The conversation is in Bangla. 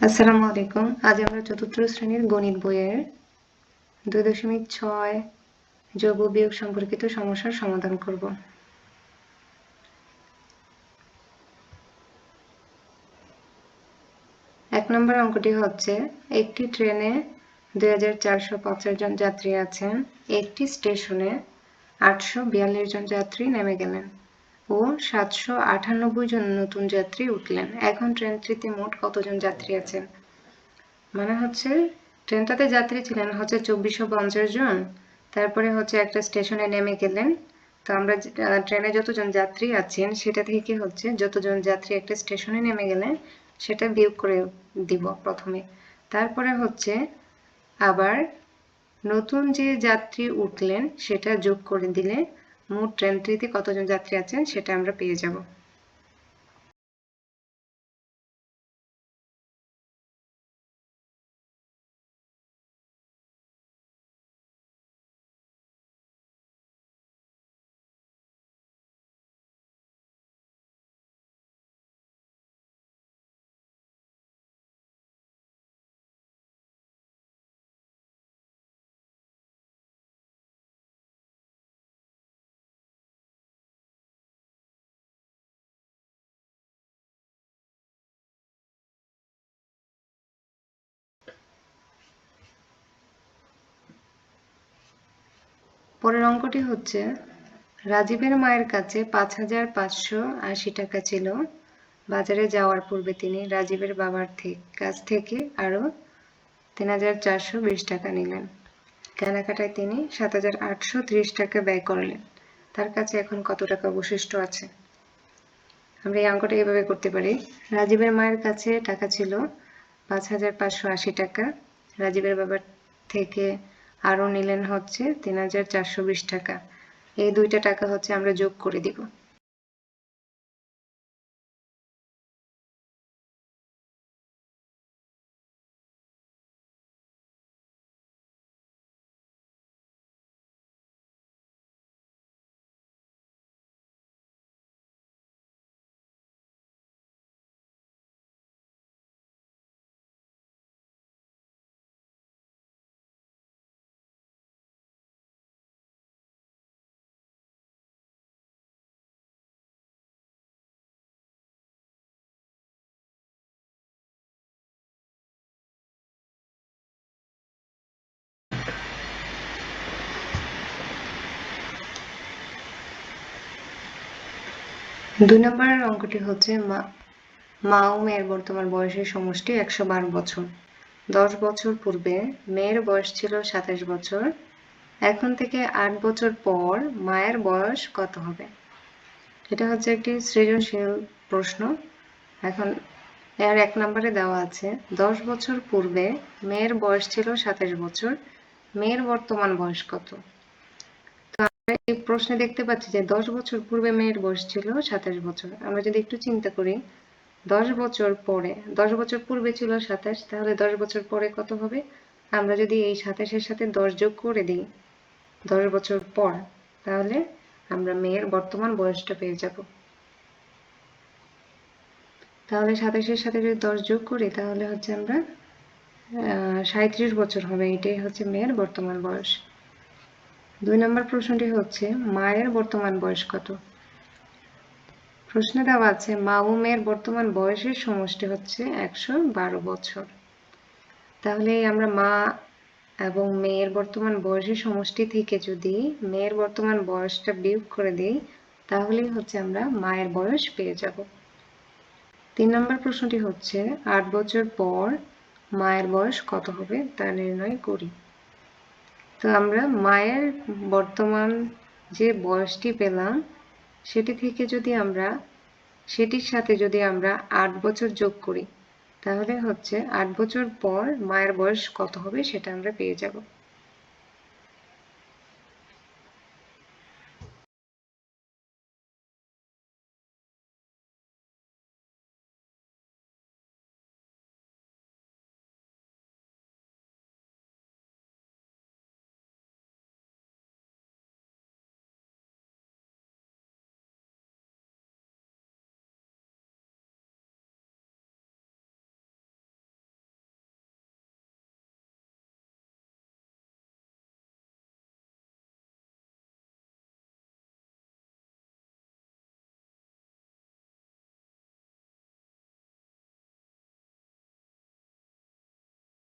আসসালামু আলাইকুম। আজ আমরা চতুর্থ শ্রেণীর গণিত বইয়ের 2.6 যোগ ও বিয়োগ সম্পর্কিত সমস্যার সমাধান করব। এক নম্বর অঙ্কটি হচ্ছে, একটি ট্রেনে 2450 জন যাত্রী আছেন, একটি স্টেশনে 842 জন যাত্রী নেমে গেলেন ও 798 জন নতুন যাত্রী উঠলেন। এখন ট্রেনটিতে মোট কতজন যাত্রী আছেন? মানে হচ্ছে ট্রেনটাতে যাত্রী ছিলেন হচ্ছে 2450 জন, তারপরে হচ্ছে একটা স্টেশনে নেমে গেলেন। তো আমরা ট্রেনে যতজন যাত্রী আছেন সেটা থেকে হচ্ছে যতজন যাত্রী একটা স্টেশনে নেমে গেলেন সেটা বিয়োগ করে দিব প্রথমে। তারপরে হচ্ছে আবার নতুন যে যাত্রী উঠলেন সেটা যোগ করে দিলে মোট ট্রেনটিতে কতজন যাত্রী আছেন সেটা আমরা পেয়ে যাব। পরের অঙ্কটি হচ্ছে, রাজীবের মায়ের কাছে 5580 টাকা ছিল। বাজারে যাওয়ার পূর্বে তিনি রাজীবের বাবার কাছ থেকে আরো 3420 টাকা নিলেন। কেনাকাটায় তিনি 7830 টাকা ব্যয় করলেন। তার কাছে এখন কত টাকা অবশিষ্ট আছে? আমরা এই অঙ্কটা এভাবে করতে পারি। রাজীবের মায়ের কাছে টাকা ছিল 5580 টাকা, রাজীবের বাবার থেকে আরো নিলেন হচ্ছে 3420 টাকা। এই দুইটা টাকা হচ্ছে আমরা যোগ করে দিব। দুই নম্বরের অঙ্কটি হচ্ছে, মা ও মেয়ের বর্তমান বয়সের সমষ্টি 112 বছর। 10 বছর পূর্বে মেয়ের বয়স ছিল 27 বছর। এখন থেকে 8 বছর পর মায়ের বয়স কত হবে? এটা হচ্ছে একটি সৃজনশীল প্রশ্ন। এখন এর 1 নম্বরে দেওয়া আছে, 10 বছর পূর্বে মেয়ের বয়স ছিল 27 বছর, মেয়ের বর্তমান বয়স কত? এই প্রশ্নে দেখতে পাচ্ছি যে 10 বছর পূর্বে মেয়ের বয়স ছিল 27 বছর। আমরা যদি একটু চিন্তা করি, 10 বছর পরে, 10 বছর পূর্বে ছিল 27, তাহলে 10 বছর পরে কত হবে? আমরা যদি এই 27-এর সাথে 10 যোগ করে দিই 10 বছর পর, তাহলে আমরা মেয়ের বর্তমান বয়সটা পেয়ে যাব। তাহলে 27-এর সাথে যদি 10 যোগ করি তাহলে হচ্ছে আমরা 37 বছর হবে। এটাই হচ্ছে মেয়ের বর্তমান বয়স। 2 নম্বর প্রশ্নটি হচ্ছে, মায়ের বর্তমান বয়স কত? প্রশ্নে দেওয়া আছে মা ও মেয়ের বর্তমান বয়সের সমষ্টি হচ্ছে 112 বছর। তাহলে আমরা মা এবং মেয়ের বর্তমান বয়সের সমষ্টি থেকে যদি মেয়ের বর্তমান বয়সটা বিয়োগ করে দিই তাহলেই হচ্ছে আমরা মায়ের বয়স পেয়ে যাব। 3 নম্বর প্রশ্নটি হচ্ছে, 8 বছর পর মায়ের বয়স কত হবে তা নির্ণয় করি। তো আমরা মায়ের বর্তমান যে বয়সটি পেলাম সেটি থেকে যদি আমরা সেটির সাথে যদি আমরা 8 বছর যোগ করি তাহলে হচ্ছে 8 বছর পর মায়ের বয়স কত হবে সেটা আমরা পেয়ে যাব।